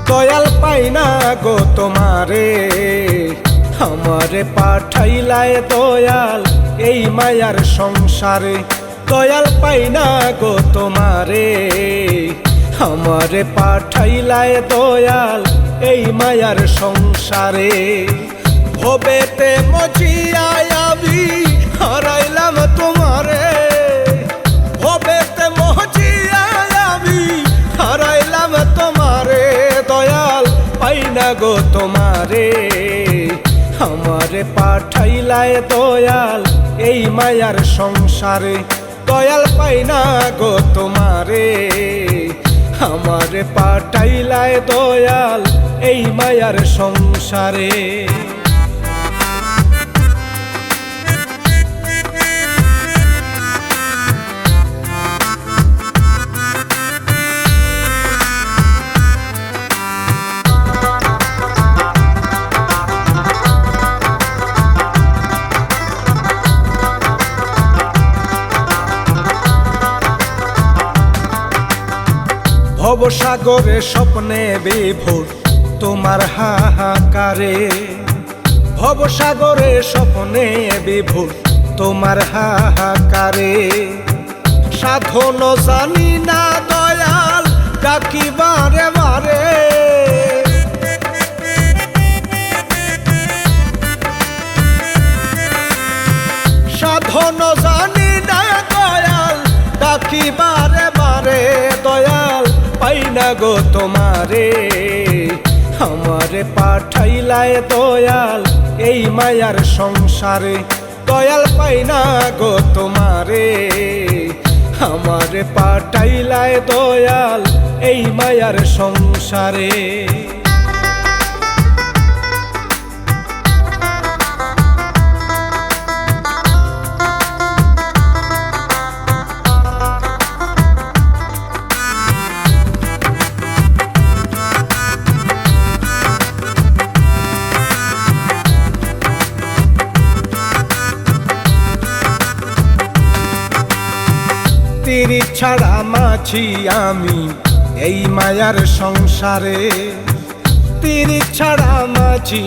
দয়াল পাই না গো তোমারে, আমারে পাঠাইলায় দয়াল এই মায়ার সংসারে। দয়াল পাই না গো তোমারে, আমারে পাঠাইলায় দয়াল এই মায়ার সংসারে। ভবেতে মজিয়ায় আমি হারাইলাম তোমারে, ভবেতে মজিয়ায় আমি হারাইলাম তোমারে। দয়াল পাই না গো তোমারে, আমারে পাঠাইলায় দয়াল এই মায়ার সংসারে। দয়াল পাই না গো তোমারে, আমারে পাঠাইলায় দয়াল এই মায়ার সংসারে। ভবসাগরে স্বপ্নে বিভোর তোমার হাহাকারে, ভবসাগরে স্বপ্নে বিভোর তোমার হাহাকারে। সাধন জানি না দয়াল ডাকি বারে বারে, সাধন জানি না দয়াল ডাকি বারে বারে। দয়াল পাই না গো তোমারে, আমারে পাঠাইলায় দয়াল এই মায়ার সংসারে। দয়াল পাই না গো তোমারে, আমারে পাঠাইলায় দয়াল এই মায়ার সংসারে। তিরি ছাড়া মাছি আমি এই মায়ার সংসারে, তিরি ছাড়া মাছি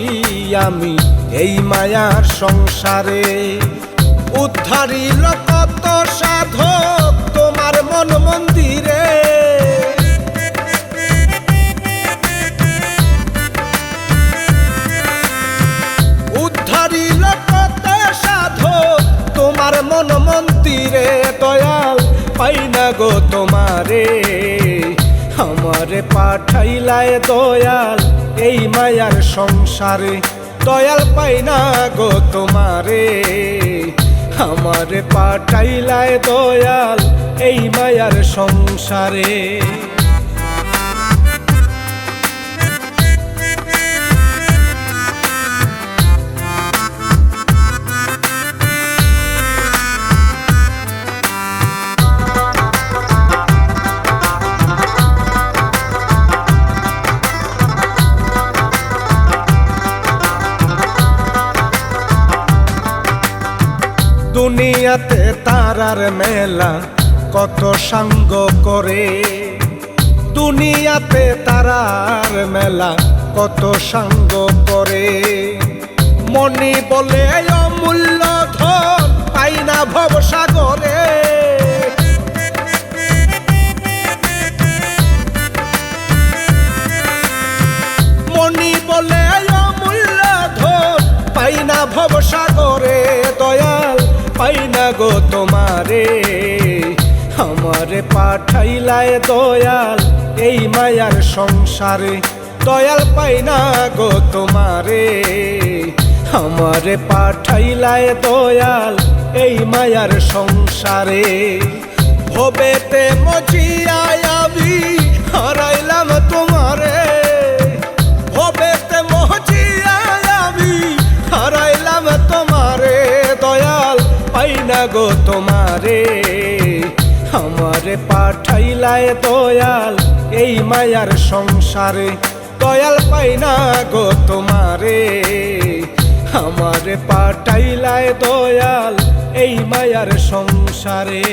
আমি এই মায়ার সংসারে। উদ্ধারিল কত সাধক তোমার মন মন্দিরে, উদ্ধারিল কত সাধক তোমার মন মন্দিরে। দয়াল পাই না গো তোমারে, আমারে পাঠাইলায় দয়াল এই মায়ার সংসারে। দয়াল পাই না গো তোমারে, আমারে পাঠাইলায় দয়াল এই মায়ার সংসারে। দুনিয়াতে তারার মেলা কত সাঙ্গ করে, দুনিয়াতে তারার মেলা কত সাঙ্গ করে। মনি বলে অমূল্য ধন পাই না ভবসাগরে, মনি বলে অমূল্য ধন পাই না ভবসাগরে। দয়াল পাই না গো তোমারে, আমারে পাঠাইলায় দয়াল এই মায়ার সংসারে। দয়াল পাই না গো তোমারে, আমারে পাঠাইলায় দয়াল এই মায়ার সংসারে। ভবেতে মজিয়ায় আমি হারাইলাম তোমারে, ভবেতে মজিয়ায় আমি হারাইলাম তোমারে। দয়াল পাই না গো তোমারে, আমারে পাঠাইলায় দয়াল এই মায়ার সংসারে। দয়াল পাই না গো তোমারে, আমারে পাঠাইলায় দয়াল এই মায়ার সংসারে।